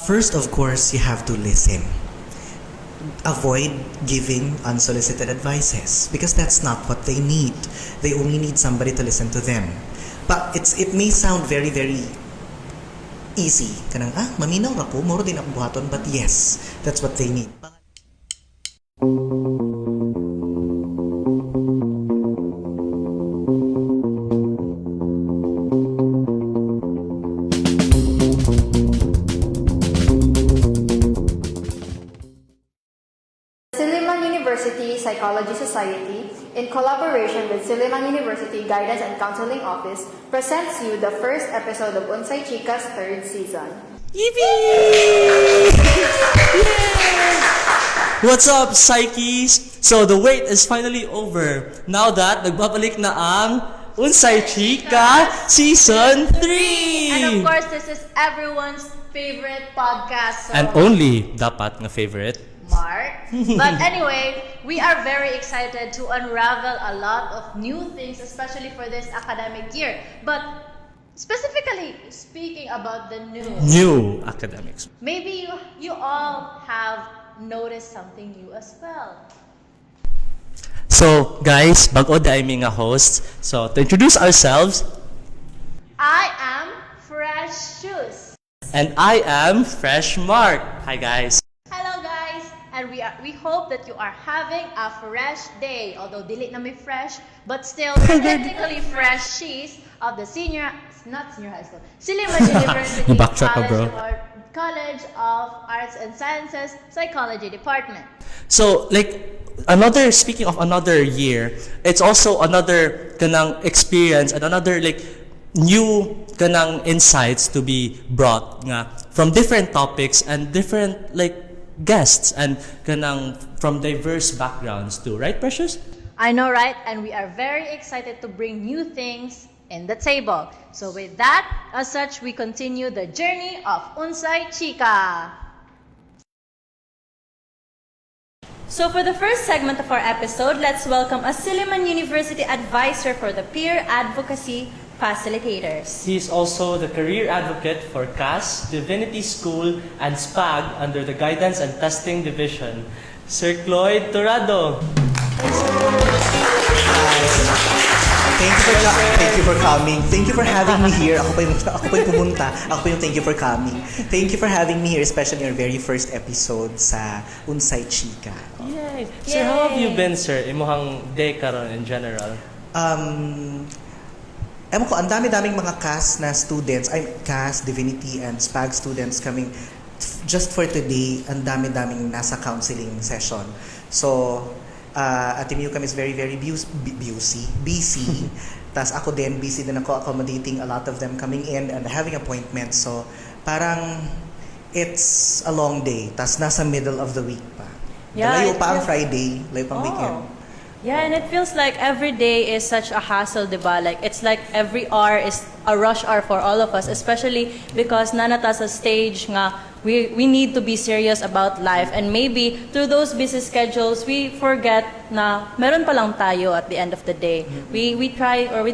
First, of course, you have to listen. Avoid giving unsolicited advices because that's not what they need. They only need somebody to listen to them. But it may sound very, very easy. Kanang, maminaw ra ko, moro din ako buhaton, but yes, that's what they need. Silliman University Psychology Society, in collaboration with Silliman University Guidance and Counseling Office, presents you the first episode of Unsay Chika's third season. Yippee! What's up, Psyches? So the wait is finally over. Now that nagbabalik na ang Unsay Chika Season 3! And of course, this is everyone's favorite podcast. So And only dapat nga favorite. Mark. But anyway, we are very excited to unravel a lot of new things, especially for this academic year. But specifically speaking about the New academics. maybe you all have noticed something new as well. So, guys, bago da aming nga host. So, to introduce ourselves, I am Fresh Shoes. and I am Fresh Mark. Hi, guys. Hello guys, and we hope that you are having a fresh day. Although dili na may fresh, but still technically fresh she's of the not senior high school, Silliman University You backtrack ka, bro. College of Arts and Sciences Psychology Department. So, speaking of another year, it's also another kanang experience and another new kanang insights to be brought nga from different topics and different guests and kanang from diverse backgrounds too, right, Precious? I know, right? And we are very excited to bring new things in the table. So with that, as such, we continue the journey of Unsay Chika. So for the first segment of our episode, let's welcome a Silliman University advisor for the peer advocacy facilitators. He is also the career advocate for CAS, Divinity School, and SPAG under the Guidance and Testing Division, Sir Cloyd Torado. Thank you for coming. Thank you for having me here. Ako pa yung pumunta. Ako pa yung thank you for coming. Thank you for having me here, especially in our very first episode sa Unsay Chika. Yay! Sir, how have you been, sir? Imuhang day karon in general? Ewan ko, ang dami-daming mga CAS na students, CAS, Divinity, and SPAG students coming just for today. Ang dami-daming nasa counseling session. So, Ate Miu kami is very, very busy. Tas ako din, busy din ako accommodating a lot of them coming in and having appointments. So, parang it's a long day. Tas nasa middle of the week pa. Yeah, Layo pa ang Friday, layo pang weekend. Yeah, and it feels like every day is such a hassle, diba? Like, it's like every hour is a rush hour for all of us, especially because nanata sa stage nga we need to be serious about life, and maybe through those busy schedules we forget na meron pa lang tayo at the end of the day. We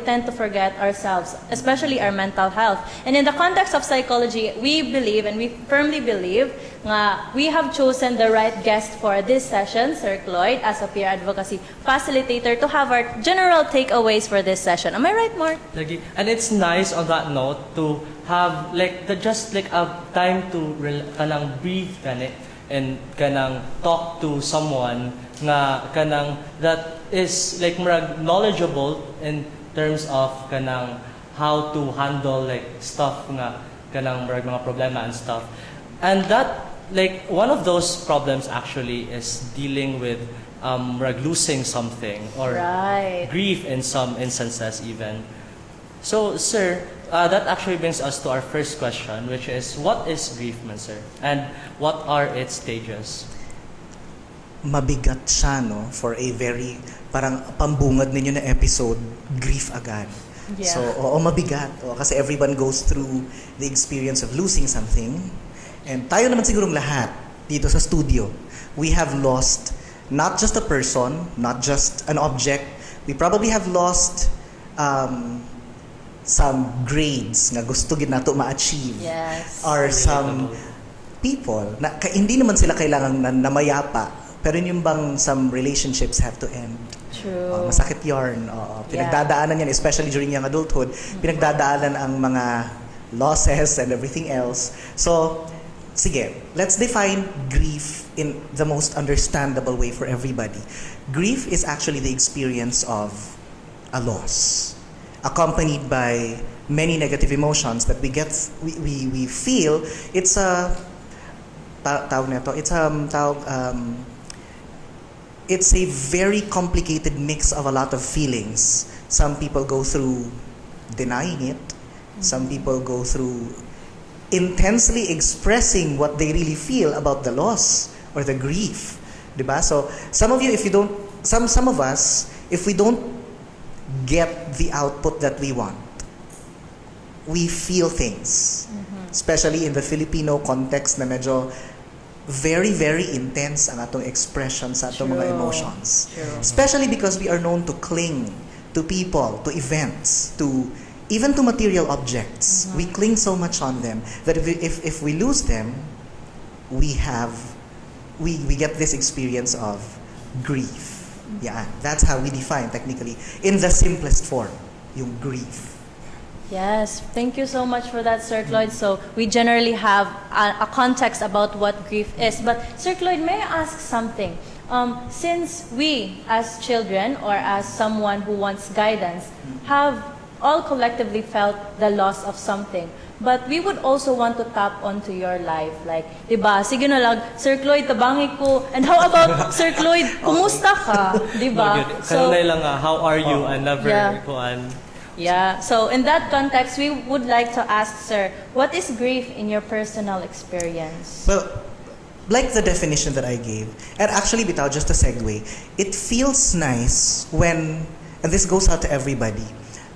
tend to forget ourselves, especially our mental health. And in the context of psychology, we believe and we firmly believe nga we have chosen the right guest for this session, Sir Cloyd, as a peer advocacy facilitator, to have our general takeaways for this session. Am I right, Mark? Lagi. And it's nice on that note to have a time to kanang breathe kanit and kanang talk to someone nga kanang that is murag knowledgeable in terms of kanang how to handle stuff nga kanang murag mga problema and stuff. And that one of those problems actually is dealing with losing something or Right. grief in some instances even. So, sir, that actually brings us to our first question, which is, what is grief, man, sir? And what are its stages? Mabigat siya, no? For a very, parang pambungad ninyo na episode, grief agad. Yeah. So, mabigat. Kasi everyone goes through the experience of losing something. And tayo naman sigurong lahat, dito sa studio, we have lost not just a person, not just an object. We probably have lost some grades nga gusto gid nato ma-achieve. Yes. Or some people na hindi naman sila kailangan na mayapa, pero yun yung bang some relationships have to end. True. Masakit yarn. Oo. Pinagdadaanan yan, especially during young adulthood, pinagdadaanan ang mga losses and everything else. So, sige, let's define grief in the most understandable way for everybody. Grief is actually the experience of a loss, accompanied by many negative emotions that we feel. It's a tawag nito, it's a very complicated mix of a lot of feelings. Some people go through denying it. Some people go through intensely expressing what they really feel about the loss or the grief. Diba? So, some of you, if you don't, some of us, if we don't get the output that we want, we feel things. Especially in the Filipino context na medyo very, very intense ang atong expression sa atong mga True. emotions. True. Especially because we are known to cling to people, to events, to even to material objects. We cling so much on them that if we lose them, we get this experience of grief. Yeah, that's how we define technically in the simplest form, yung grief. Yes, thank you so much for that, Sir Cloyd. So we generally have a context about what grief is. But Sir Cloyd, may I ask something? Since we, as children or as someone who wants guidance, have all collectively felt the loss of something, but we would also want to tap onto your life. Like, diba, sige na lang, Sir Cloyd, tabangi ko. And how about, Sir Cloyd, kumusta ka? Diba? Kanunay lang how are you and never Yeah. kuan. Yeah, so in that context, we would like to ask, Sir, what is grief in your personal experience? Well, like the definition that I gave, and actually bitaw, just a segue, it feels nice when, and this goes out to everybody,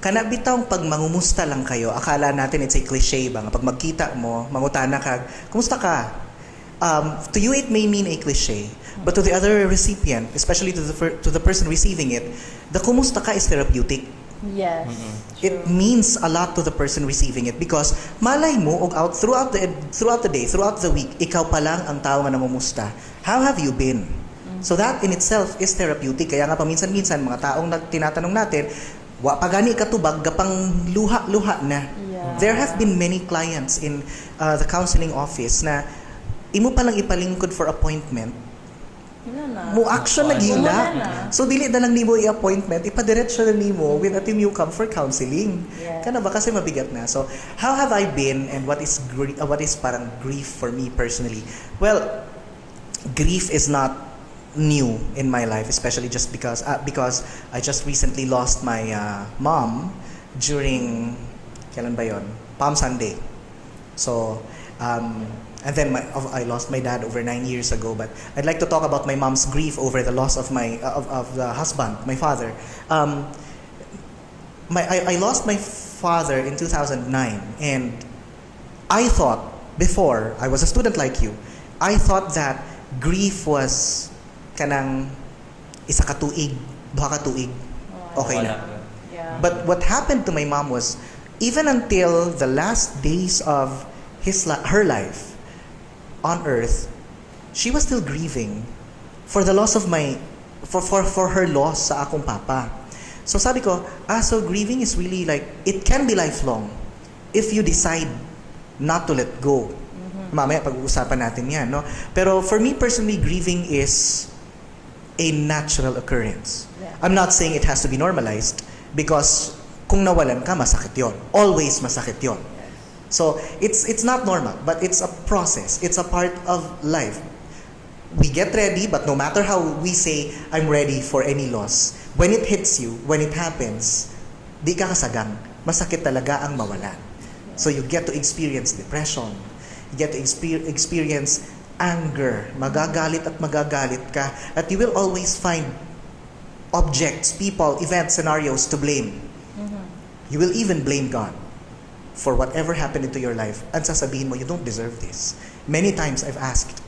kana bitaw pag mangumusta lang kayo, akala natin it's a cliche ba, nga pag magkita mo, mangutana ka, kumusta ka? To you it may mean a cliche, but to the other recipient, especially to the person receiving it, the kumusta ka is therapeutic. Yes. It means a lot to the person receiving it because malay mo og out throughout the day, throughout the week, ikaw pa lang ang tao nga namumusta. How have you been? So that in itself is therapeutic. Kaya nga paminsan-minsan mga taong tinatanong natin, wa pa gani katubag gapang luha-luha na. Yeah. There have been many clients in the counseling office na imo pa lang ipalingkod for appointment. Mo action na gila. Muna na. So dili na lang nimo i-appointment, ipadiretso na nimo with a team you come for counseling. Yeah. Kana ba kasi mabigat na. So how have I been and what is parang grief for me personally? Well, grief is not new in my life, especially just because I just recently lost my mom during kailan ba yon? Palm Sunday. So and then I lost my dad over 9 years ago. But I'd like to talk about my mom's grief over the loss of my of the husband, my father. I lost my father in 2009, and I thought before I was a student like you, I thought that grief was kanang isa ka tuig, duha ka tuig, okay na. Yeah. But what happened to my mom was even until the last days of her life on earth, she was still grieving for the loss of for her loss sa akong papa. So sabi ko, so grieving is really like, it can be lifelong if you decide not to let go. Mamaya pag-uusapan natin yan, no? Pero for me personally, grieving is a natural occurrence. Yeah. I'm not saying it has to be normalized because kung nawalan ka, masakit yon. Always masakit yon. So it's not normal, but it's a process. It's a part of life. We get ready, but no matter how we say, I'm ready for any loss, when it hits you, when it happens, di ka kasagang. Masakit talaga ang mawalan. So you get to experience depression. You get to experience anger. Magagalit at magagalit ka. At you will always find objects, people, events, scenarios to blame. You will even blame God for whatever happened into your life, and sasabihin mo, you don't deserve this. Many times I've asked,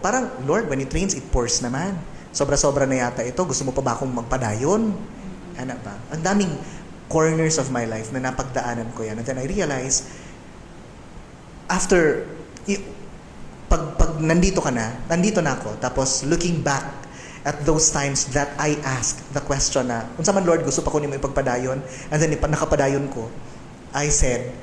parang, Lord, when it rains, it pours naman. Sobra-sobra na yata ito. Gusto mo pa ba akong magpadayon? Ano ba? Ang daming corners of my life na napagdaanan ko yan. And then I realized, after pag nandito na ako, tapos looking back at those times that I asked the question na, unsa man Lord, gusto pa ko nimo ipagpadayon, and then nakapadayon ko, I said,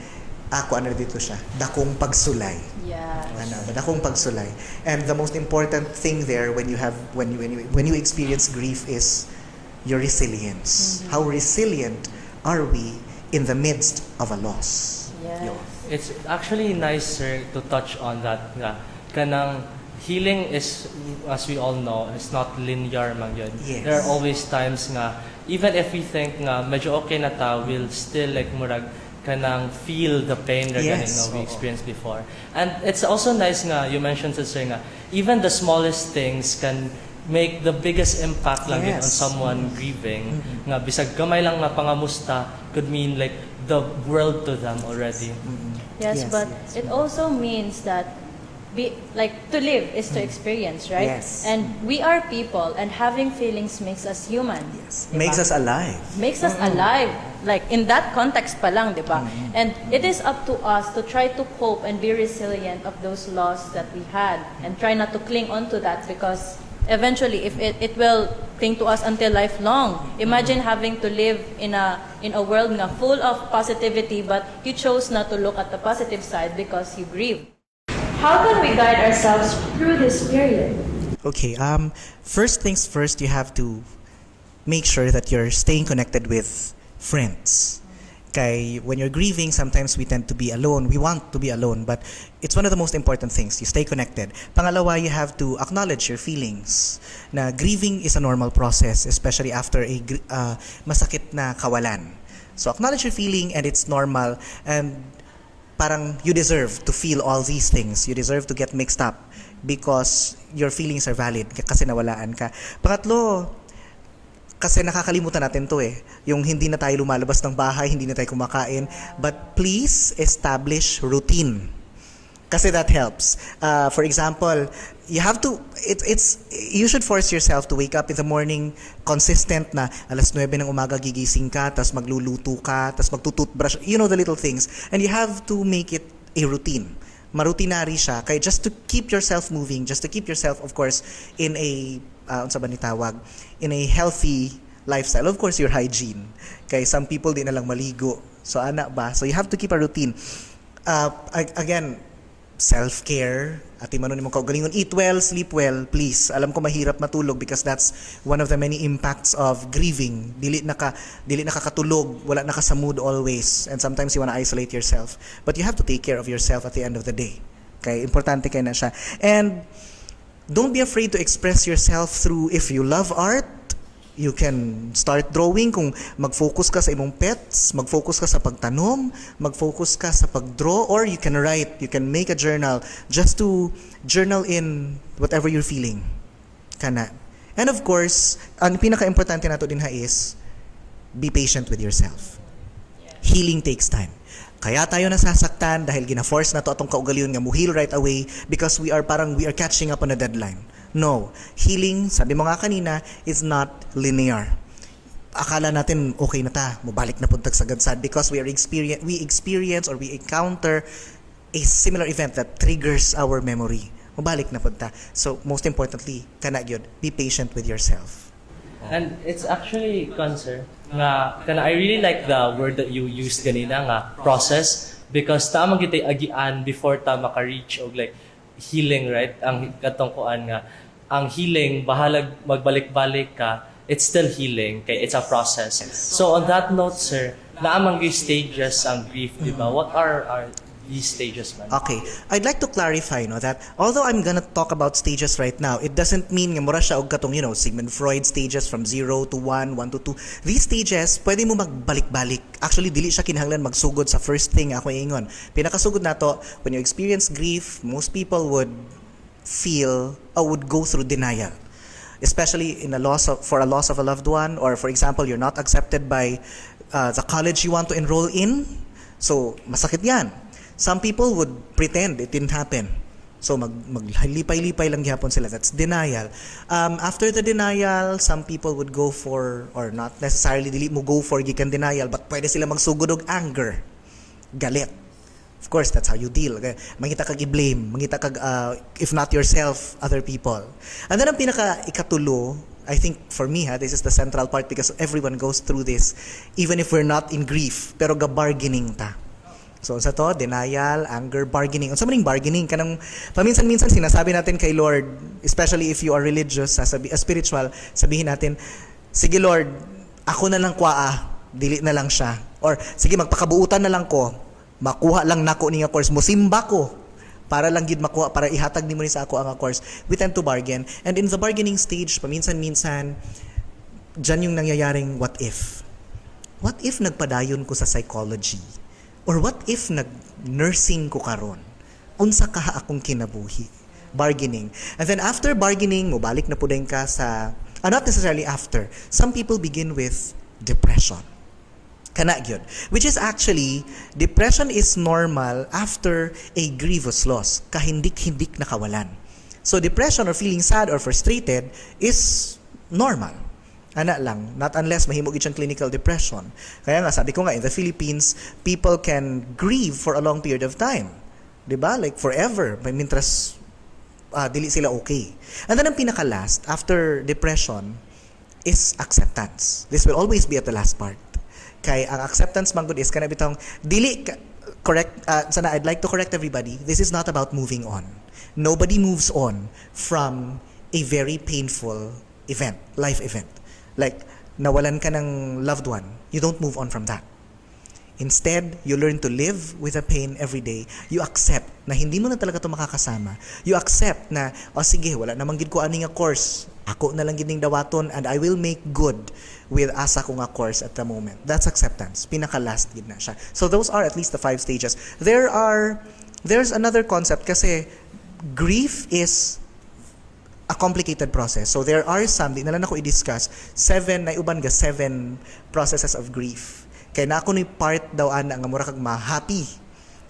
ako ano dito siya, dakong pagsulay. Yeah. Dakong pagsulay. And the most important thing there when you experience grief is your resilience. How resilient are we in the midst of a loss? Yeah. Yun. It's actually nice, sir, to touch on that nga. Kanang healing is, as we all know, is not linear man yun. Yes. There are always times nga, even if we think nga, medyo okay na ta, we'll still like murag, kanang feel the pain na Yes. ganing nga we experienced before. And it's also nice nga, you mentioned, sir, nga, even the smallest things can make the biggest impact lang yun on Yes. someone grieving. Nga, bisag gamay lang nga pangamusta could mean like the world to them already. Yes, Yes, but yes. it also means that to live is to experience, right? Yes. And we are people, and having feelings makes us human. Yes. Diba? Makes us alive. Makes us alive. Like in that context pa lang, di ba? And it is up to us to try to cope and be resilient of those loss that we had, and try not to cling on to that, because eventually if it will cling to us until lifelong. Imagine having to live in a world na full of positivity, but you chose not to look at the positive side because you grieve. How can we guide ourselves through this period? Okay, first things first, you have to make sure that you're staying connected with friends. Kay when you're grieving, sometimes we tend to be alone. We want to be alone, but it's one of the most important things. You stay connected. Pangalawa, you have to acknowledge your feelings. Na grieving is a normal process, especially after a masakit na kawalan. So acknowledge your feeling, and it's normal, and parang you deserve to feel all these things. You deserve to get mixed up because your feelings are valid kasi nawalaan ka. Pangatlo, kasi nakakalimutan natin to yung hindi na tayo lumalabas ng bahay, hindi na tayo kumakain. But please establish routine. Kasi that helps. For example, you have to, you should force yourself to wake up in the morning consistent na alas 9 ng umaga gigising ka, tas magluluto ka, tas magtututbrush, you know, the little things. And you have to make it a routine. Marutinary siya. Kaya just to keep yourself moving, just to keep yourself, of course, in a, unsa ba ni tawag, in a healthy lifestyle. Of course, your hygiene. Kaya some people di na lang maligo. So, ana ba? So, you have to keep a routine. Again, self-care, ati manon imong kaugalingon, eat well, sleep well, please. Alam ko mahirap matulog because that's one of the many impacts of grieving. Dili nakakatulog, wala na ka sa mood always, and sometimes you wanna isolate yourself. But you have to take care of yourself at the end of the day. Okay, importante kay na siya. And don't be afraid to express yourself through, if you love art, you can start drawing. Kung mag-focus ka sa imong pets, mag-focus ka sa pagtanom, mag-focus ka sa pag-draw, or you can write, you can make a journal just to journal in whatever you're feeling. Kana. And of course, ang pinaka-importante nato din is be patient with yourself. Healing takes time. Kaya tayo nasasaktan dahil gina-force na to atong kaugalingon nga muhil right away because we are catching up on a deadline. No. Healing, sabi mo nga kanina, is not linear. Akala natin okay na ta, mubalik na puntag sa gansad because we experience or we encounter a similar event that triggers our memory. Mubalik na punta. So most importantly, kana gyud, be patient with yourself. And it's actually, sir, nga, I really like the word that you used ganina nga, process, because tama kita agian before ta maka-reach og like healing, right? Ang katong kuan nga, ang healing, bahalag magbalik-balik ka, it's still healing, kay it's a process. So on that note, sir, naamang yung stages ang grief, di ba? What are these stages, man? Okay. I'd like to clarify that although I'm gonna talk about stages right now, it doesn't mean nga mura siya og katong, Sigmund Freud stages from 0 to 1, 1 to 2. These stages, pwede mo magbalik-balik. Actually, dili siya kinahanglan magsugod sa first thing ako ingon. Pinakasugod nato, when you experience grief, most people would feel or would go through denial. Especially for a loss of a loved one, or for example, you're not accepted by the college you want to enroll in. So, masakit yan. Some people would pretend it didn't happen. So maglipay-lipay lang gihapon sila. That's denial. After the denial, some people would go for, or not necessarily dili mo go for gikan denial, but pwede sila magsugod og anger, galit. Of course, that's how you deal. Okay? Mangita kag i-blame, mangita kag, if not yourself, other people. And then ang ikatulo, I think for me, this is the central part because everyone goes through this, even if we're not in grief, pero ga-bargaining ta. So sa to, denial, anger, bargaining. Unsa maning bargaining kanang paminsan-minsan sinasabi natin kay Lord, especially if you are religious, spiritual, sabihin natin, sige Lord, ako na lang kwaa, dili na lang siya. Or sige magpakabuutan na lang ko, makuha lang nako ni nga course, musimba ko para lang gid makuha, para ihatag nimo ni sa ako ang course. We tend to bargain, and in the bargaining stage paminsan-minsan diyan yung nangyayaring what if nagpadayon ko sa psychology, or what if nag-nursing ko karon, unsa kaha akong kinabuhi. Bargaining. And then after bargaining, mubalik na pudeng ka sa, not necessarily after, some people begin with depression. Kana gyud. Which is actually, depression is normal after a grievous loss. Kahindik-hindik na kawalan. So depression or feeling sad or frustrated is normal. Ana lang, not unless mahimo gid siyang clinical depression. Kaya nga sabi ko nga, in the Philippines, people can grieve for a long period of time. 'Di ba? Like forever, mintras dili sila okay. And then ang pinaka-last after depression is acceptance. This will always be at the last part. Kay ang acceptance man gud is kana bitong dili correct, sana I'd like to correct everybody. This is not about moving on. Nobody moves on from a very painful event, life event. Like nawalan ka ng loved one, you don't move on from that. Instead, you learn to live with the pain every day. You accept na hindi mo na talaga ito makakasama. You accept na, sige, wala namang gid ko ani nga course. Ako na lang gid ning dawaton, and I will make good with asa ko nga course at the moment. That's acceptance. Pinaka-last gid na siya. So those are at least the 5 stages. There's another concept kasi grief is a complicated process. So there are some, di na lang ako i-discuss, 7 processes of grief. Kaya na ako ni part daw ana nga mura kag ma-happy.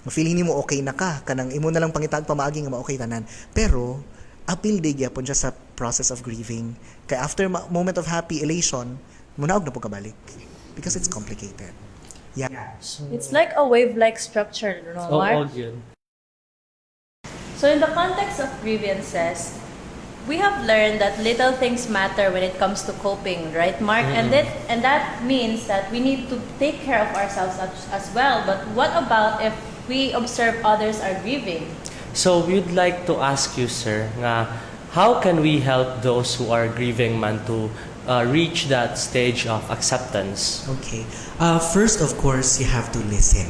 Ma-feeling nimo okay na ka, kanang imo na lang pangitag pamaagi nga ma-okay tanan. Pero apil day gyapon siya sa process of grieving. Kaya after moment of happy elation, munaog na po kabalik because it's complicated. Yeah. It's like a wave-like structure, no, Mark? yun. So in the context of grievances, we have learned that little things matter when it comes to coping, right, Mark? And that means that we need to take care of ourselves as well. But what about if we observe others are grieving? So we'd like to ask you, sir, nga how can we help those who are grieving man to reach that stage of acceptance? Okay. First, of course, you have to listen.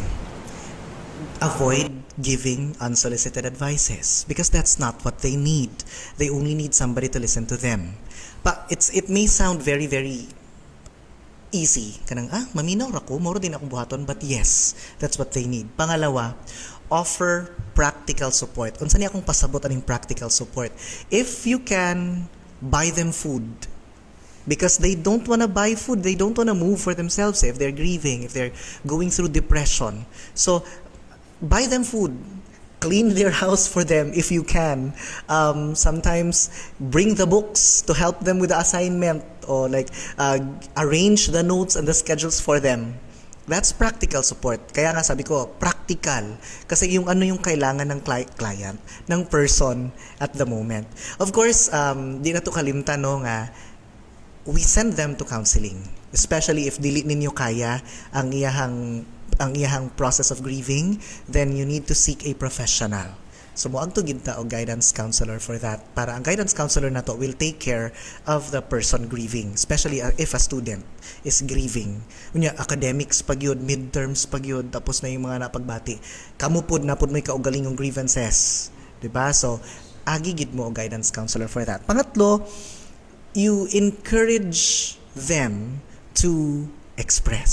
Avoid giving unsolicited advices because that's not what they need. They only need somebody to listen to them. But it may sound very, very easy. Kanang, maminaw ra ko, moro din akong buhaton, but yes, that's what they need. Pangalawa, offer practical support. Unsa ni akong pasabot aning practical support? If you can, buy them food. Because they don't want to buy food, they don't want to move for themselves if they're grieving, if they're going through depression. So, buy them food. Clean their house for them if you can. Sometimes bring the books to help them with the assignment, or like arrange the notes and the schedules for them. That's practical support. Kaya nga sabi ko, practical. Kasi yung ano yung kailangan ng client, ng person at the moment. Of course, di na to kalimtan no nga, we send them to counseling. Especially if dili ninyo kaya ang iyahang process of grieving, then you need to seek a professional. So moang to ginta o guidance counselor for that. Para ang guidance counselor na to will take care of the person grieving, especially if a student is grieving. Unya academics pag yun, midterms pag yun, tapos na yung mga napagbati. Kamupod na pud may kaugaling yung grievances, 'di ba? So agi gid mo o guidance counselor for that. Pangatlo, you encourage them to express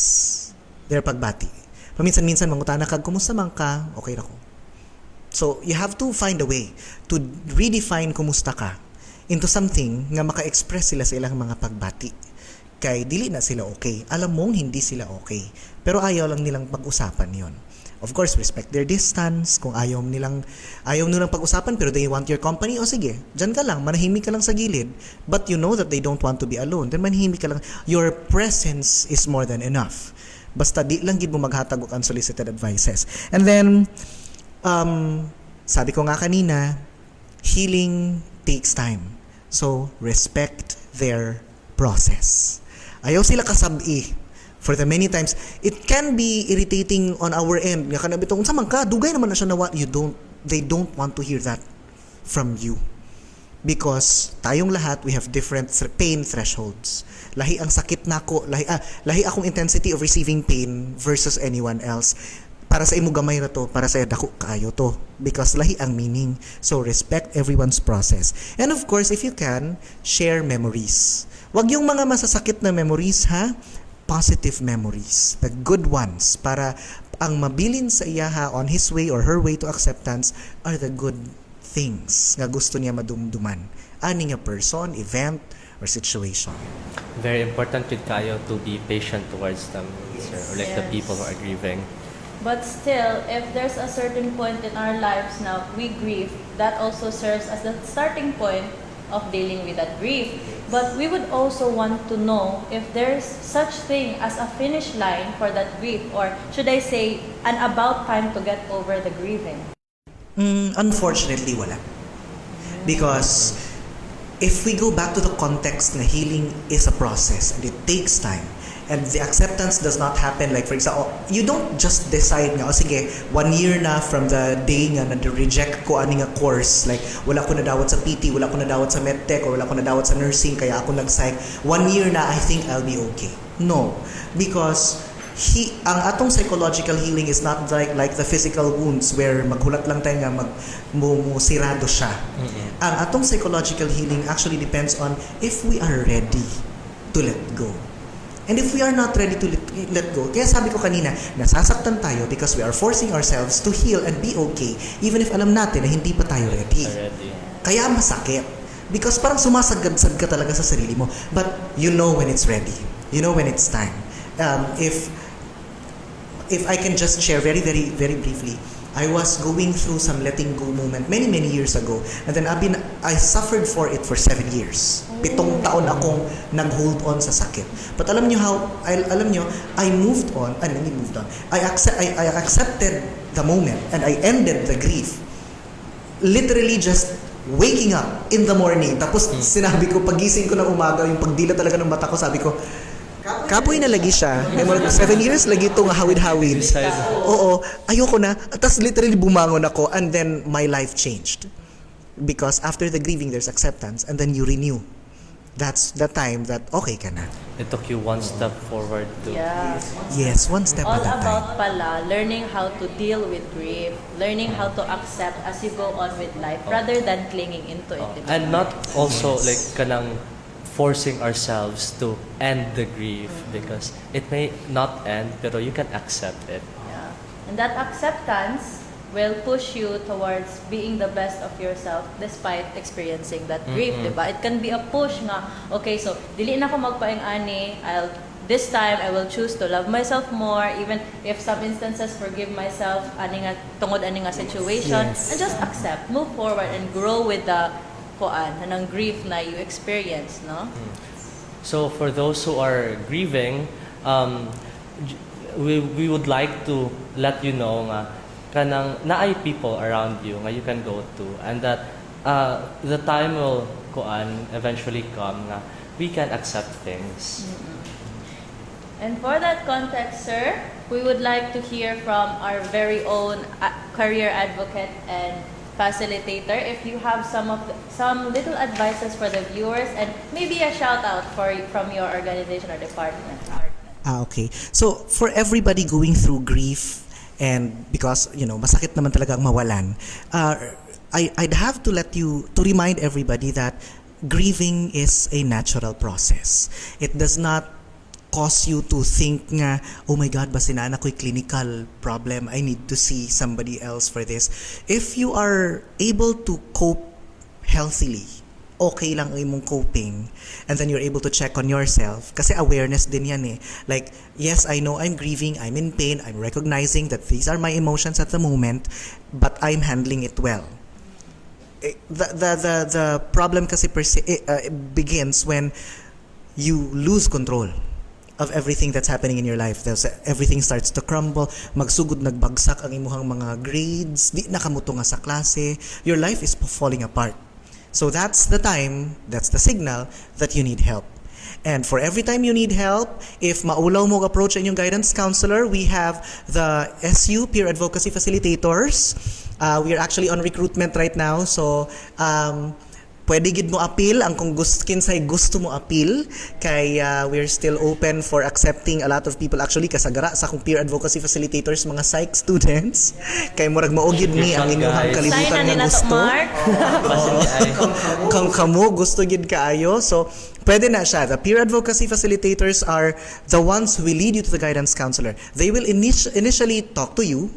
their pagbati. Paminsan-minsan mangutana kag kumusta man ka, okay ra ko. So you have to find a way to redefine kumusta ka into something nga maka-express sila sa ilang mga pagbati. Kay dili na sila okay. Alam mong hindi sila okay. Pero ayaw lang nilang pag-usapan 'yon. Of course, respect their distance. Kung ayaw nilang pag-usapan pero they want your company, o sige, dyan ka lang, manahimik ka lang sa gilid. But you know that they don't want to be alone. Then manahimik ka lang. Your presence is more than enough. Basta di lang gid mo maghatag og unsolicited advices. And then, sabi ko nga kanina, healing takes time. So, respect their process. Ayaw sila kasabi. For the many times, it can be irritating on our end. Nga kanabito, unsa man ka, dugay naman na siya nawa. They don't want to hear that from you. Because tayong lahat, we have different pain thresholds. Lahi ang sakit nako, lahi akong intensity of receiving pain versus anyone else. Para sa imo gamay ra to, para sa dako kaayo to, because lahi ang meaning. So respect everyone's process. And of course, if you can, share memories. Wag yung mga masasakit na memories, ha? Positive memories, the good ones, para ang mabilin sa iyaha on his way or her way to acceptance are the good things nga gusto niya madumduman. Ani nga person, event, or situation. Very important with kayo to be patient towards them, sir, or like the Yes. people who are grieving. But still, if there's a certain point in our lives now we grieve, that also serves as the starting point of dealing with that grief. But we would also want to know if there's such thing as a finish line for that grief, or should I say, an about time to get over the grieving. Unfortunately, wala. Because if we go back to the context na healing is a process and it takes time, and the acceptance does not happen, like for example, you don't just decide nga, sige, 1 year na from the day nga na-reject ko ani nga course, like wala ko nadawat sa PT, wala ko nadawat sa medtech, or wala ko nadawat sa nursing, kaya ako nag-psych, 1 year na, I think I'll be okay. No. Because ang atong psychological healing is not like the physical wounds where maghulat lang tayo nga sirado siya. Ang atong psychological healing actually depends on if we are ready to let go. And if we are not ready to let go, kaya sabi ko kanina, nasasaktan tayo because we are forcing ourselves to heal and be okay even if alam natin na hindi pa tayo ready. Already. Kaya masakit. Because parang sumasagad-sad ka talaga sa sarili mo. But you know when it's ready. You know when it's time. If I can just share very, very, very briefly, I was going through some letting go moment many, many years ago. And then I suffered for it for 7 years. 7 taon akong nag-hold on sa sakit. But alam nyo I moved on. I accepted the moment and I ended the grief. Literally just waking up in the morning. Tapos sinabi ko, pagising ko ng umaga, yung pagdila talaga ng mata ko, sabi ko, kapoy na lagi siya. 7 years lagi itong hawid-hawid. Oo, ayoko na. Tapos literally bumangon ako and then my life changed. Because after the grieving, there's acceptance and then you renew. That's the time that okay ka na. It took you one step forward to Yeah. Yes, one step All at a time. about pala learning how to deal with grief, learning how to accept as you go on with life rather than clinging into it. and not also like kanang forcing ourselves to end the grief because it may not end pero you can accept it. Yeah. And that acceptance will push you towards being the best of yourself despite experiencing that grief, diba? It can be a push nga, okay, so dili na ako magpaing-ani, this time I will choose to love myself more, even if some instances forgive myself tungod ani nga situation, Yes. and just accept, move forward and grow with the ng grief na you experience, no? So for those who are grieving, we would like to let you know nga kanang naay people around you nga you can go to, and that the time will eventually come nga we can accept things. And for that context, sir, we would like to hear from our very own career advocate and facilitator. If you have some little advices for the viewers and maybe a shout out from your organization or department. Okay. So, for everybody going through grief, and because, masakit naman talaga ang mawalan, I'd have to remind everybody that grieving is a natural process. It does not cause you to think nga, oh my God, basta na ako'y clinical problem, I need to see somebody else for this. If you are able to cope healthily, okay lang ang imong coping, and then you're able to check on yourself, kasi awareness din yan eh. Like, yes, I know I'm grieving, I'm in pain, I'm recognizing that these are my emotions at the moment, but I'm handling it well. The problem kasi begins when you lose control. of everything that's happening in your life. Everything starts to crumble, magsugod nagbagsak ang imuhang mga grades, di nakamuto nga sa klase, your life is falling apart. So that's the time, that's the signal that you need help. And for every time you need help, if maulaw mo approach inyong guidance counselor, we have the SU Peer Advocacy Facilitators. We are actually on recruitment right now, so pwede gid mo appeal ang kung kinsay gusto mo appeal kay we're still open for accepting a lot of people. Actually kasagara sa akong peer advocacy facilitators mga psych students kay murag mao gid ni ang inyong kalibutan Sign na nga nila to, gusto. Mark. Kung kamo gusto gid kaayo, so pwede na siya. The peer advocacy facilitators are the ones who will lead you to the guidance counselor. They will initially talk to you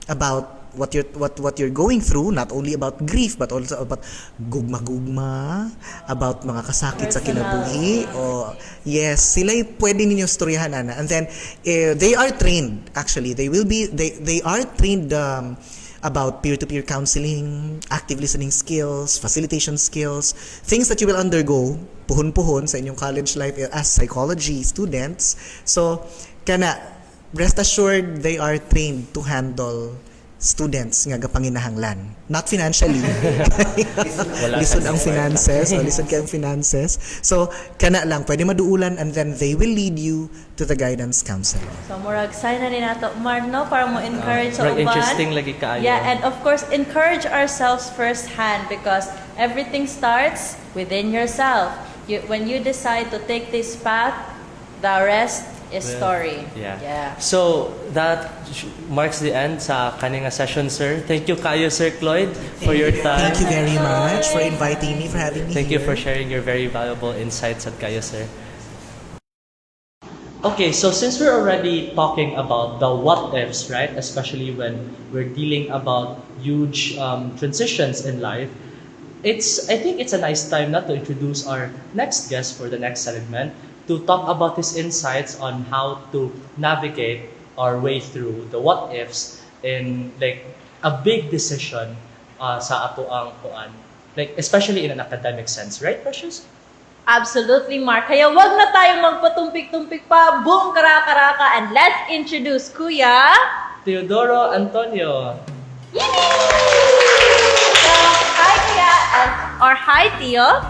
about what you're going through, not only about grief but also about gugma-gugma, about mga kasakit sa kinabuhi. O yes, sila pwede ninyo storyahan ana. And then they are trained actually. They are trained about peer-to-peer counseling, active listening skills, facilitation skills, things that you will undergo puhon-puhon sa inyong college life as psychology students. So kana rest assured they are trained to handle students nga gapanginahanglan, not financially. Lisod ang finances, o lisod kay ang finances. So kana lang pwede maduulan, and then they will lead you to the guidance counselor. So murag sign na ni nato Mark, no, para mo encourage sa Murag uban. interesting lagi kaayo. Yeah, and of course encourage ourselves firsthand because everything starts within yourself. When you decide to take this path, the rest is story. Yeah. So that marks the end sa kaninga session, sir. Thank you kayo, Sir Cloyd, for your time. Thank you very much for inviting me, for having me Thank you here. for sharing your very valuable insights at kayo, sir. Okay, so since we're already talking about the what ifs, right? Especially when we're dealing about huge transitions in life, I think it's a nice time not to introduce our next guest for the next segment to talk about his insights on how to navigate our way through the what ifs in like a big decision sa ato ang kuan, like especially in an academic sense, right, Precious? Absolutely, Mark. Kaya wag na tayong magpatumpik-tumpik pa. Boom, karaka-raka. And let's introduce Kuya... Teodoro Antonio. So, hi, Kuya. Or hi, Tio.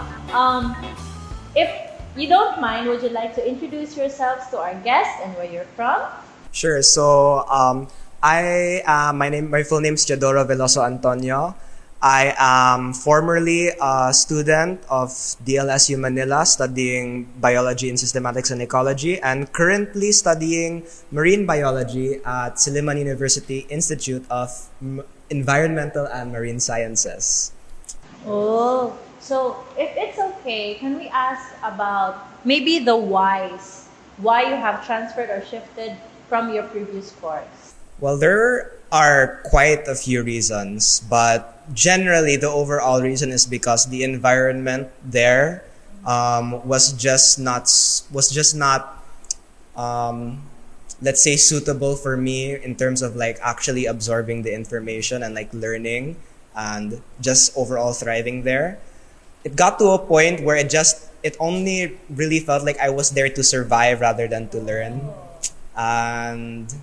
If you don't mind, would you like to introduce yourselves to our guests and where you're from? Sure. So, my full name is Teodoro Veloso Antonio. I am formerly a student of DLSU Manila studying biology and systematics and ecology, and currently studying marine biology at Silliman University Institute of Environmental and Marine Sciences. Oh, so if it's okay, can we ask about maybe the whys? Why you have transferred or shifted from your previous course? Well, there are quite a few reasons, but generally the overall reason is because the environment there was just not let's say suitable for me in terms of like actually absorbing the information and like learning and just overall thriving there. It got to a point where it only really felt like I was there to survive rather than to learn. And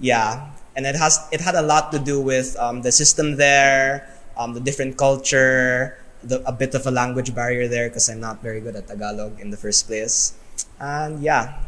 yeah, and it had a lot to do with the system there, the different culture, a bit of a language barrier there because I'm not very good at Tagalog in the first place. And yeah.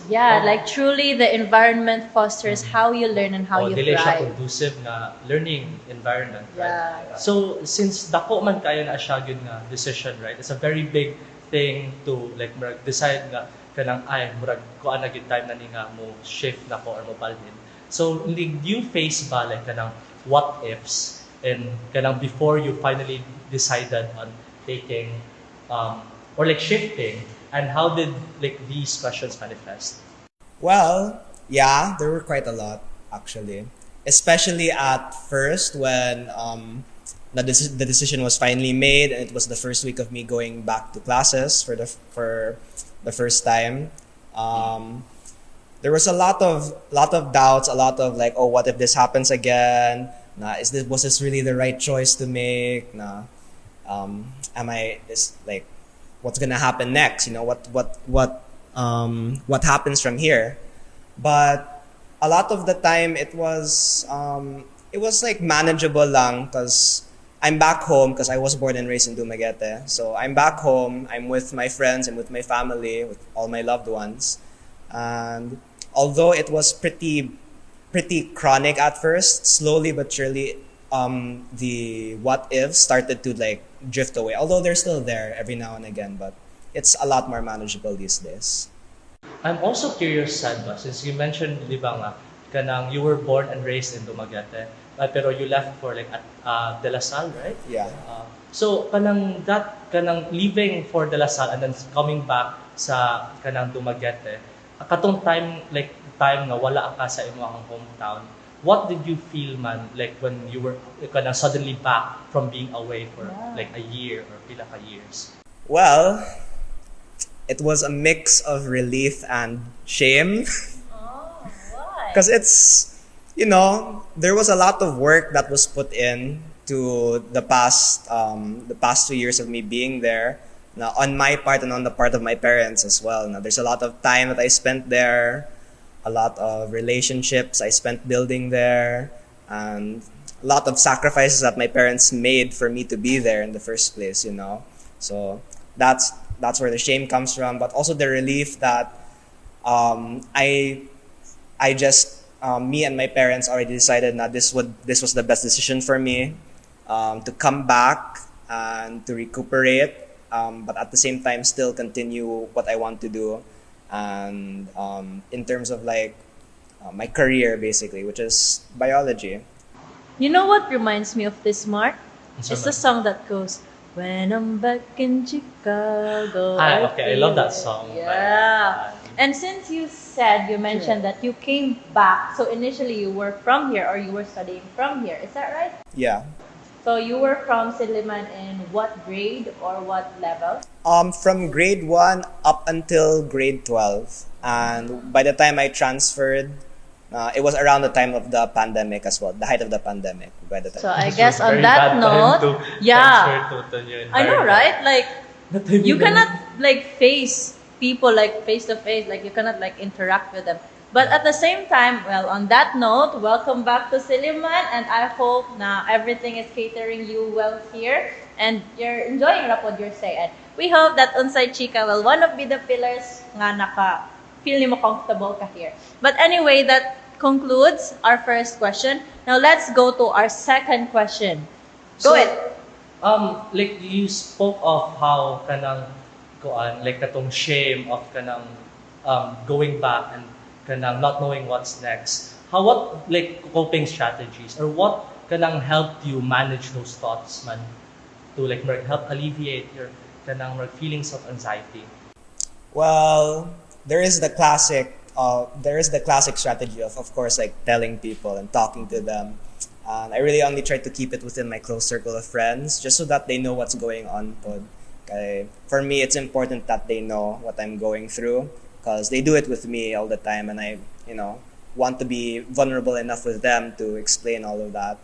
Yeah, like truly the environment fosters how you learn and how you dili siya thrive. conducive na learning environment, right? Yeah. So since dako man kayo na siya gyud nga decision, right? It's a very big thing to like murag decide nga kanang ay murag kuan na gyud time na ni nga mo shift nako or mo balhin. So did you face ba like kanang what ifs and kanang before you finally decided on taking or like shifting, and how did like these questions manifest? Well, yeah, there were quite a lot actually. Especially at first when the decision was finally made and it was the first week of me going back to classes for the first time. There was a lot of doubts, a lot of like, oh, what if this happens again? Was this really the right choice to make? What's gonna happen next? You know, what what happens from here. But a lot of the time it was like manageable lang because I'm back home because I was born and raised in Dumaguete. So I'm back home, I'm with my friends, I'm with my family, with all my loved ones. And although it was pretty chronic at first, slowly but surely the what ifs started to like drift away. Although they're still there every now and again, but it's a lot more manageable these days. I'm also curious, Sadba, since you mentioned, di ba nga, kanang you were born and raised in Dumaguete, pero you left for like at De La Salle, right? Yeah. So kanang leaving for De La Salle and then coming back sa kanang Dumaguete, katong time nga wala ka sa imong hometown. What did you feel, man, like when you were kanang suddenly back from being away for like a year or pila ka years? Well, it was a mix of relief and shame. Oh, why? Because it's, there was a lot of work that was put in to the past 2 years of me being there. Now, on my part and on the part of my parents as well. Now, there's a lot of time that I spent there, a lot of relationships I spent building there, and a lot of sacrifices that my parents made for me to be there in the first place, So that's where the shame comes from, but also the relief that me and my parents already decided that this was the best decision for me, to come back and to recuperate, but at the same time still continue what I want to do, and in terms of like my career basically, which is biology. You know what reminds me of this, Mark? What's It's that? the song that goes, "When I'm back in Chicago." Okay, I love feel that it." song. Yeah. And since you mentioned that you came back, so initially you were from here or you were studying from here, is that right? Yeah. So you were from Silliman in what grade or what level? From grade 1 up until grade 12, and by the time I transferred, it was around the time of the pandemic as well, the height of the pandemic. By the time. So I This guess was on very that bad time to note, yeah, transfer to your I know, environment. right? Like That time you you cannot like face people like face to face, like you cannot like interact with them. But at the same time, well, on that note, welcome back to Silliman, and I hope na everything is catering you well here and you're enjoying rapod your stay. And we hope that Unsay Chika will one of be the pillars nga naka feel nimo comfortable ka here. But anyway, that concludes our first question. Now let's go to our second question. Go So, ahead. Like you spoke of how kanang like katong shame of kanang going back and kanang not knowing what's next. What like coping strategies or what kanang helped you manage those thoughts, man, to like help alleviate your kanang feelings of anxiety? Well, there is the classic strategy of course, like telling people and talking to them. And I really only try to keep it within my close circle of friends, just so that they know what's going on. Okay? For me, it's important that they know what I'm going through, because they do it with me all the time, and I, want to be vulnerable enough with them to explain all of that.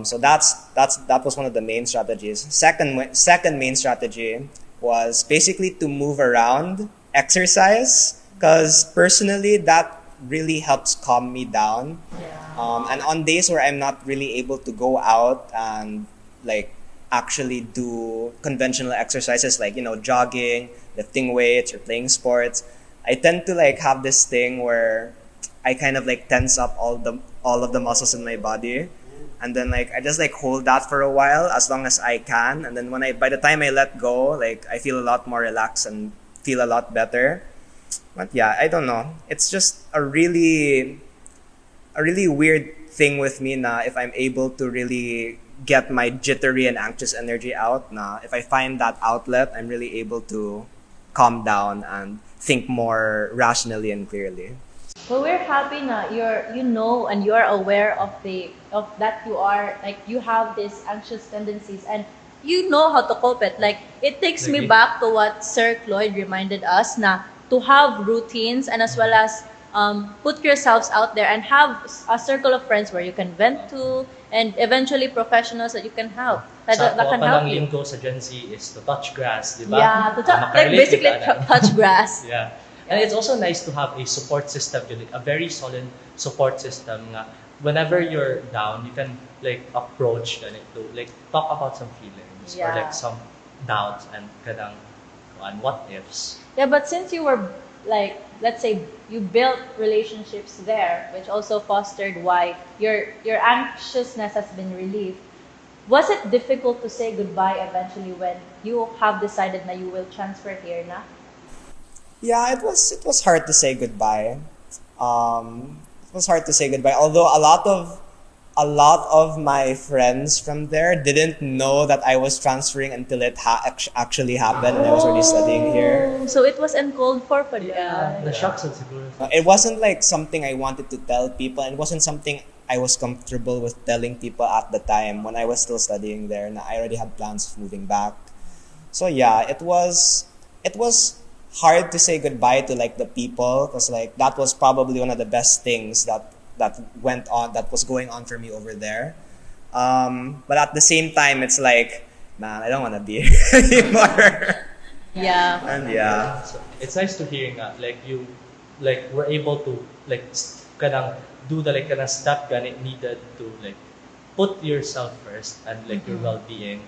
So that was one of the main strategies. Second main strategy was basically to move around, exercise, because personally that really helps calm me down. And on days where I'm not really able to go out and like actually do conventional exercises like jogging, lifting weights, or playing sports, I tend to like have this thing where I kind of like tense up all of the muscles in my body, and then like I just like hold that for a while as long as I can, and then by the time I let go, like I feel a lot more relaxed and feel a lot better. But yeah, I don't know. It's just a really weird thing with me na if I'm able to really get my jittery and anxious energy out, na if I find that outlet, I'm really able to calm down and think more rationally and clearly. Well, we're happy na and you are aware of that you are like you have these anxious tendencies and you know how to cope it. Like it takes me Agree. back to what Sir Cloyd reminded us na to have routines and as well as put yourselves out there and have a circle of friends where you can vent to and eventually professionals that you can help that can help you. Linggo sa Gen Z is to touch grass, di ba? Yeah, to touch, like Makarelate basically kita na. touch grass. Yeah. And it's also nice to have a support system, like a very solid support system nga whenever you're down, you can like approach ganit to like talk about some feelings or Yeah. like some doubts and kanang what ifs. Yeah, but since you were like, let's say you built relationships there, which also fostered why your anxiousness has been relieved. Was it difficult to say goodbye eventually when you have decided that you will transfer here na? Yeah, it was hard to say goodbye. It was hard to say goodbye. Although a lot of my friends from there didn't know that I was transferring until it actually happened and I was already studying here. So it was uncalled for pala. The shocks of siguro. It wasn't like something I wanted to tell people, and it wasn't something I was comfortable with telling people at the time when I was still studying there. And I already had plans of moving back. So yeah, it was hard to say goodbye to like the people, because like that was probably one of the best things that was going on for me over there. But at the same time, it's like, man, I don't want to be here anymore. Yeah. And yeah. So it's nice to hear nga like you like were able to like kanang do the like kanang step ganit needed to like put yourself first and like your well-being.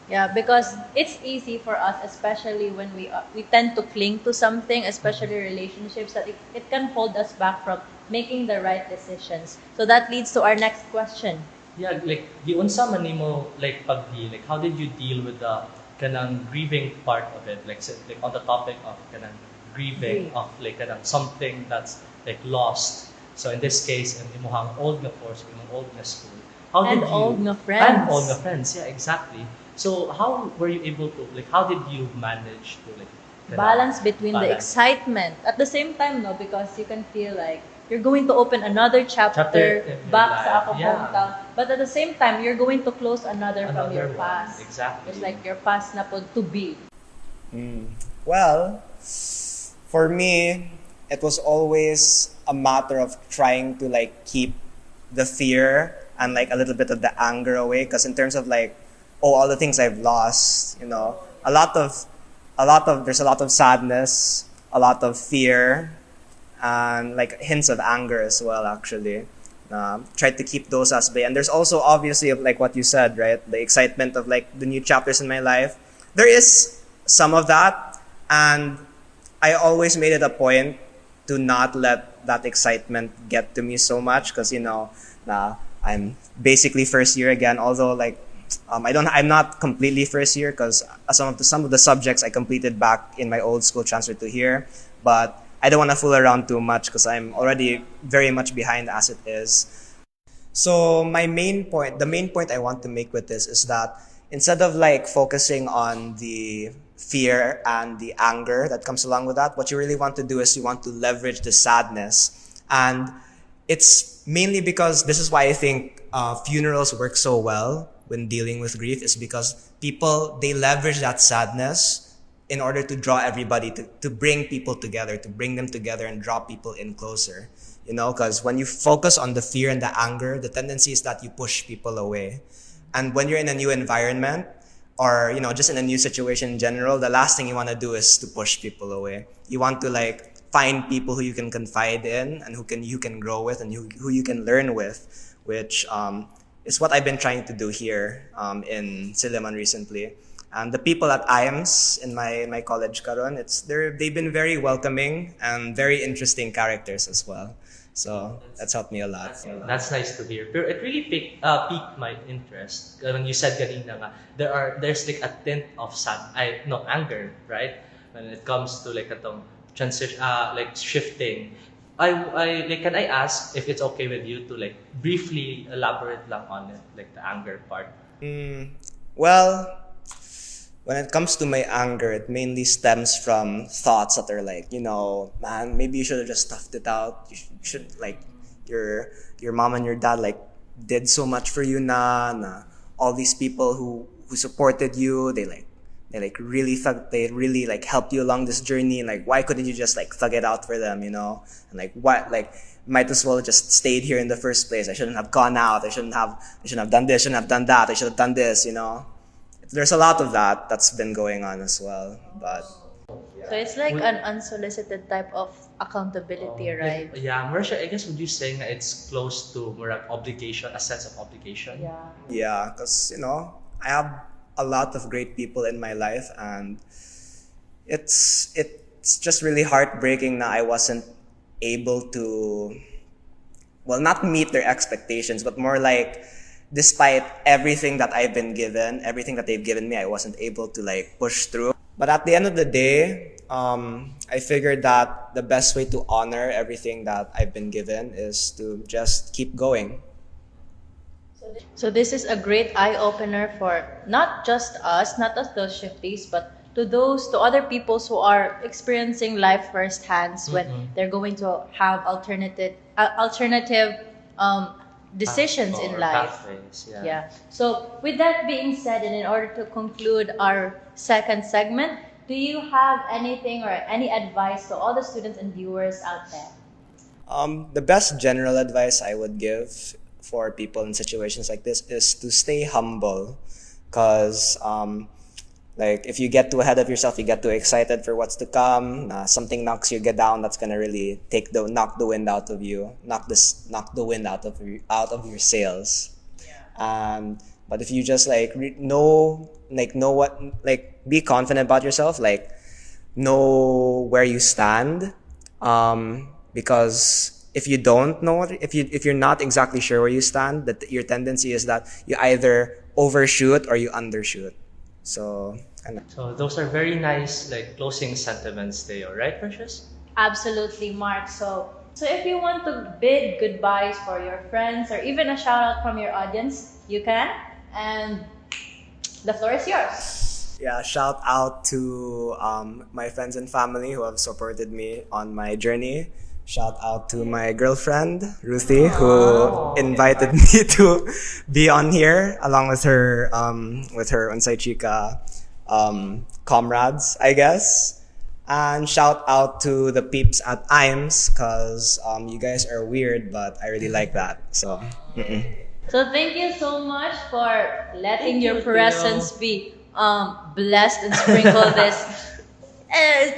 Yeah, because it's easy for us, especially when we tend to cling to something, especially relationships, that it can hold us back from making the right decisions. So that leads to our next question. Yeah, like the unsa man nimo like pag-deal, like how did you deal with the kanang grieving part of it, like like on the topic of kanang grieving of like kanang something that's like lost. So in this case, in imong old na course, imong old na school, how And did you old na friends. and old na friends, yeah, exactly. So how were you able to like how did you manage to like kanang Balance between the balance? excitement at the same time, no, because you can feel like you're going to open another chapter Chapter in your back life, sa ako yeah. hometown, but at the same time you're going to close another from Another your one, past. exactly. It's like your past na po to be. Well, for me, it was always a matter of trying to like keep the fear and like a little bit of the anger away. Because in terms of like, all the things I've lost, there's a lot of sadness, a lot of fear, and like hints of anger as well. Actually, tried to keep those as bay. And there's also obviously like what you said, right? The excitement of like the new chapters in my life. There is some of that, and I always made it a point to not let that excitement get to me so much, because I'm basically first year again. Although like I'm not completely first year, because some of the subjects I completed back in my old school transferred to here, but I don't want to fool around too much because I'm already very much behind as it is. So the main point I want to make with this is that instead of like focusing on the fear and the anger that comes along with that, what you really want to do is you want to leverage the sadness. And it's mainly because this is why I think funerals work so well when dealing with grief, is because people, they leverage that sadness in order to draw everybody, to bring people together, to bring them together and draw people in closer. Because when you focus on the fear and the anger, the tendency is that you push people away. And when you're in a new environment, or just in a new situation in general, the last thing you want to do is to push people away. You want to like find people who you can confide in and you can grow with and who you can learn with, which is what I've been trying to do here in Silliman recently. And the people at IAMS in my college karon, they've been very welcoming and very interesting characters as well. So that's helped me a lot. That's nice to hear. Pero it really piqued my interest. When you said kanina nga, there's like a tint of anger, right? When it comes to like atong transition, like shifting. I like, can I ask if it's okay with you to like briefly elaborate lang on it, like the anger part? Well, when it comes to my anger, it mainly stems from thoughts that are like, man, maybe you should have just toughed it out. You should like, your mom and your dad like did so much for you na all these people who supported you, they really like helped you along this journey, and like why couldn't you just like thug it out for them, and like what, like might as well just stayed here in the first place. I shouldn't have gone out. I shouldn't have done this, shouldn't have done that. I should have done this, There's a lot of that's been going on as well. But So it's like an unsolicited type of accountability, right? Yeah, Marisha, I guess would you say nga it's close to murag obligation, a sense of obligation? Yeah. Yeah, because I have a lot of great people in my life, and it's just really heartbreaking that I wasn't able to, well, not meet their expectations, but more like, despite everything that I've been given, everything that they've given me, I wasn't able to like push through. But at the end of the day, I figured that the best way to honor everything that I've been given is to just keep going. So this is a great eye-opener for not just us, not just those shifties, but to other people who are experiencing life firsthand when they're going to have alternative decisions in Or life. pathways, Yeah. So with that being said, and in order to conclude our second segment, do you have anything or any advice to all the students and viewers out there? The best general advice I would give for people in situations like this is to stay humble, because like if you get too ahead of yourself, you get too excited for what's to come. Something knocks you get down. That's gonna really knock the wind out of you, knock the wind out of your sails. But if you just like be confident about yourself, like know where you stand, because if you don't know, if you're not exactly sure where you stand, that your tendency is that you either overshoot or you undershoot. So those are very nice like closing sentiments, Theo, right, Precious? Absolutely, Mark. So if you want to bid goodbyes for your friends or even a shout out from your audience, you can. And the floor is yours. yeah, shout out to my friends and family who have supported me on my journey. Shout out to my girlfriend, Ruthie, who invited me to be on here along with her Unsay Chica comrades, I guess. And shout out to the peeps at IMS, because you guys are weird, but I really like that. So, So thank you so much for letting your you, presence be blessed and sprinkle this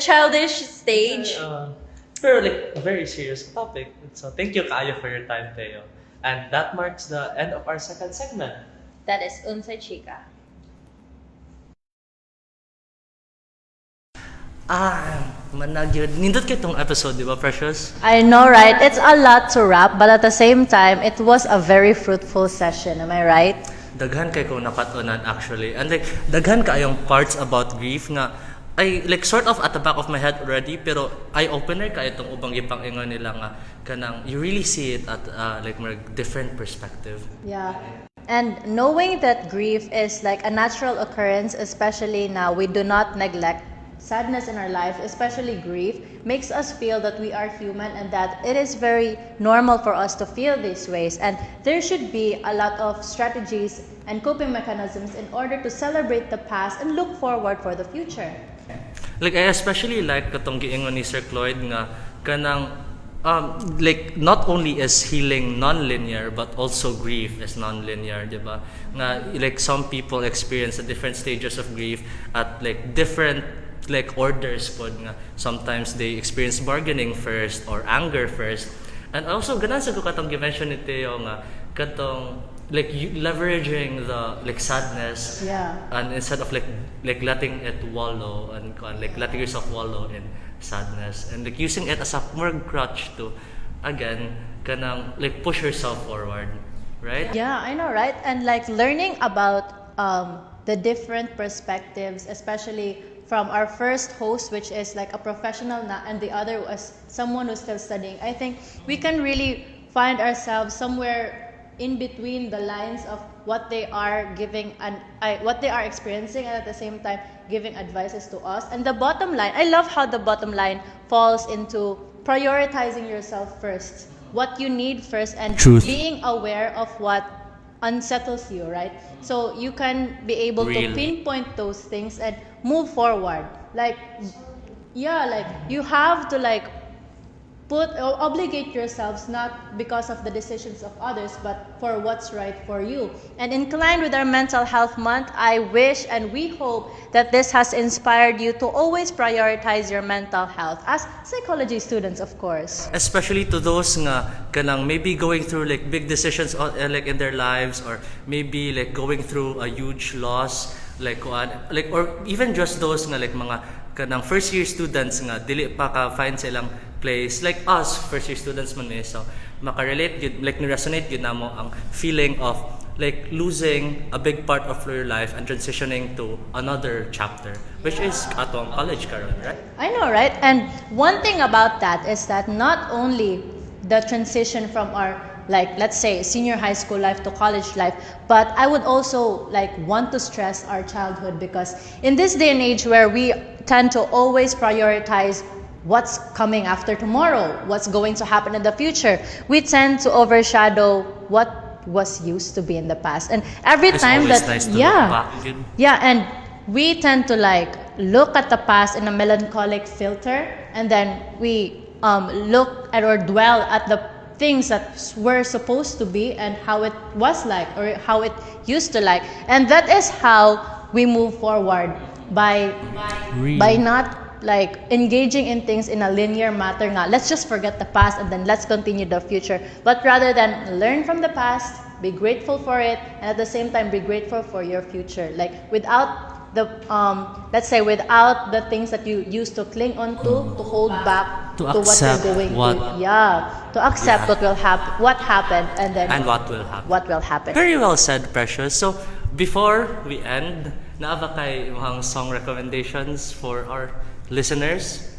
childish stage. Pero like a very serious topic. So thank you Kayo for your time, Theo. And that marks the end of our second segment. That is Unsay Chica. Managyod. Nindot kayo itong episode, di ba, Precious? I know, right? It's a lot to wrap, but at the same time, it was a very fruitful session. Am I right? Daghan kay ko nakatunan actually. And like, daghan kayong parts about grief nga I like sort of at the back of my head already, pero eye-opener ka itong ubang ipangingon nila nga kanang you really see it at like more different perspective. Yeah. And knowing that grief is like a natural occurrence, especially now, we do not neglect sadness in our life, especially grief, makes us feel that we are human and that it is very normal for us to feel these ways. And there should be a lot of strategies and coping mechanisms in order to celebrate the past and look forward for the future. Like I especially like katong giingon ni Sir Cloyd nga kanang like not only is healing non-linear but also grief is non-linear, di ba? Nga like some people experience the different stages of grief at like different like orders pod nga sometimes they experience bargaining first or anger first. And also ganan sa ko katong gi-mention ni Theo nga katong like leveraging the like sadness, Yeah. and instead of like letting it wallow and like letting yourself wallow in sadness and like using it as a more crutch to again kanang like push yourself forward, right? Yeah, I know, right? And like learning about the different perspectives, especially from our first host, which is like a professional and the other was someone who's still studying. I think we can really find ourselves somewhere in between the lines of what they are giving and what they are experiencing, and at the same time giving advices to us. And the bottom line, I love how the bottom line falls into prioritizing yourself first, what you need first, and Truth. being aware of what unsettles you, right? So you can be able to Really. pinpoint those things and move forward. Like, yeah, like you have to like obligate yourselves not because of the decisions of others, but for what's right for you. And inclined with our Mental Health Month, I wish and we hope that this has inspired you to always prioritize your mental health as psychology students, of course. Especially to those nga kanang maybe going through like big decisions like in their lives, or maybe like going through a huge loss, like like, or even just those nga like mga kanang first year students nga dili pa ka find silang place, like us first year students man so makarelate yun, like ni-resonate yun namo ang feeling of like losing a big part of your life and transitioning to another chapter, which is atong college karon, right? I know, right? And one thing about that is that not only the transition from our, like, let's say senior high school life to college life, but I would also like want to stress our childhood, because in this day and age where we tend to always prioritize what's coming after tomorrow, what's going to happen in the future, we tend to overshadow what was used to be in the past. And every It's time always that nice to look back again. yeah, and we tend to like look at the past in a melancholic filter, and then we look at or dwell at the things that were supposed to be and how it was like, or how it used to like. And that is how we move forward by not like engaging in things in a linear manner nga. Let's just forget the past and then let's continue the future. But rather than learn from the past, be grateful for it, and at the same time be grateful for your future. Like without the let's say without the things that you used to cling on to hold back To what accept you're going what- to accept what will happen, what happened, and then And what will happen. what will happen. Very well said, Precious. So, before we end, naaba kay mga song recommendations for our listeners?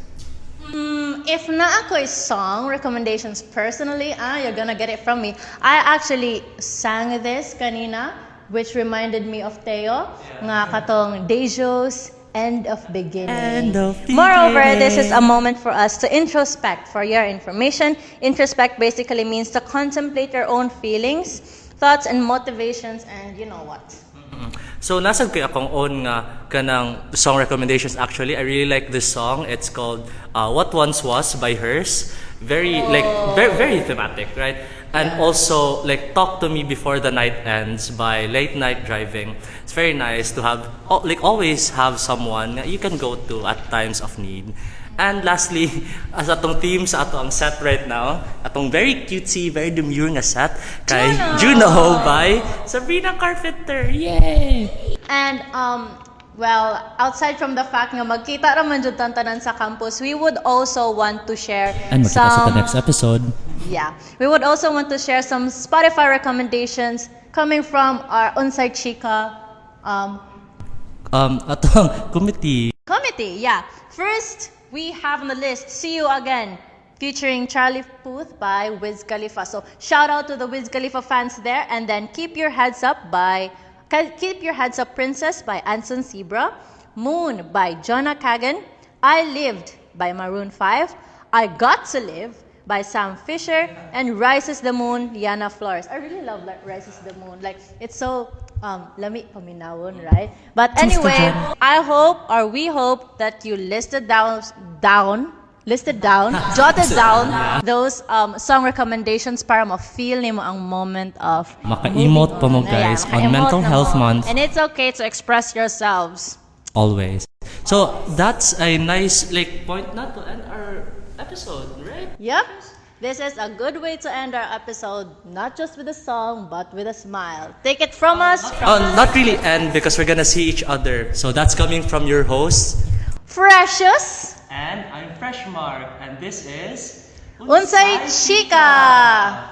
If na ako is song recommendations personally, you're gonna get it from me. I actually sang this kanina, which reminded me of Teo, nga katong Dejo's End of Beginning. End of Moreover, beginning. this is a moment for us to introspect. For your information, introspect basically means to contemplate your own feelings, thoughts, and motivations, and you know what. So, nasag kay akong own nga kanang song recommendations. Actually, I really like this song. It's called What Once Was by Hers. Very very thematic, right? And also like Talk to Me Before the Night Ends by Late Night Driving. It's very nice to have like always have someone that you can go to at times of need. And lastly, as atong team sa ato ang set right now, atong very cutesy, very demure nga set kay Juno by Sabrina Carpenter. Yay! And well, outside from the fact nga magkita raman jud tanan sa campus, we would also want to share And magkita sa some next episode. yeah, we would also want to share some Spotify recommendations coming from our Unsay Chika Atong committee. committee. Yeah. First, we have on the list See You Again, featuring Charlie Puth by Wiz Khalifa. So shout out to the Wiz Khalifa fans there. And then Keep Your Heads Up Princess by Anson Zebra, Moon by Jonah Kagan, I Lived by Maroon 5, I Got to Live by Sam Fisher, and Rises the Moon, Yana Flores. I really love Rises the Moon. Like, it's so lami paminawon, right? But anyway, we hope that you jotted down those song recommendations para ma-feel nimo ang moment of Maka-emote pa mo guys on maka-emote Mental na Health mo. Month. And it's okay to express yourselves. Always. So that's a nice like point not to end our episode, right? Yep. This is a good way to end our episode, not just with a song, but with a smile. Take it from us. Not really end because we're gonna see each other. So that's coming from your host. Precious. And I'm Freshmark, and this is Unsay Chika.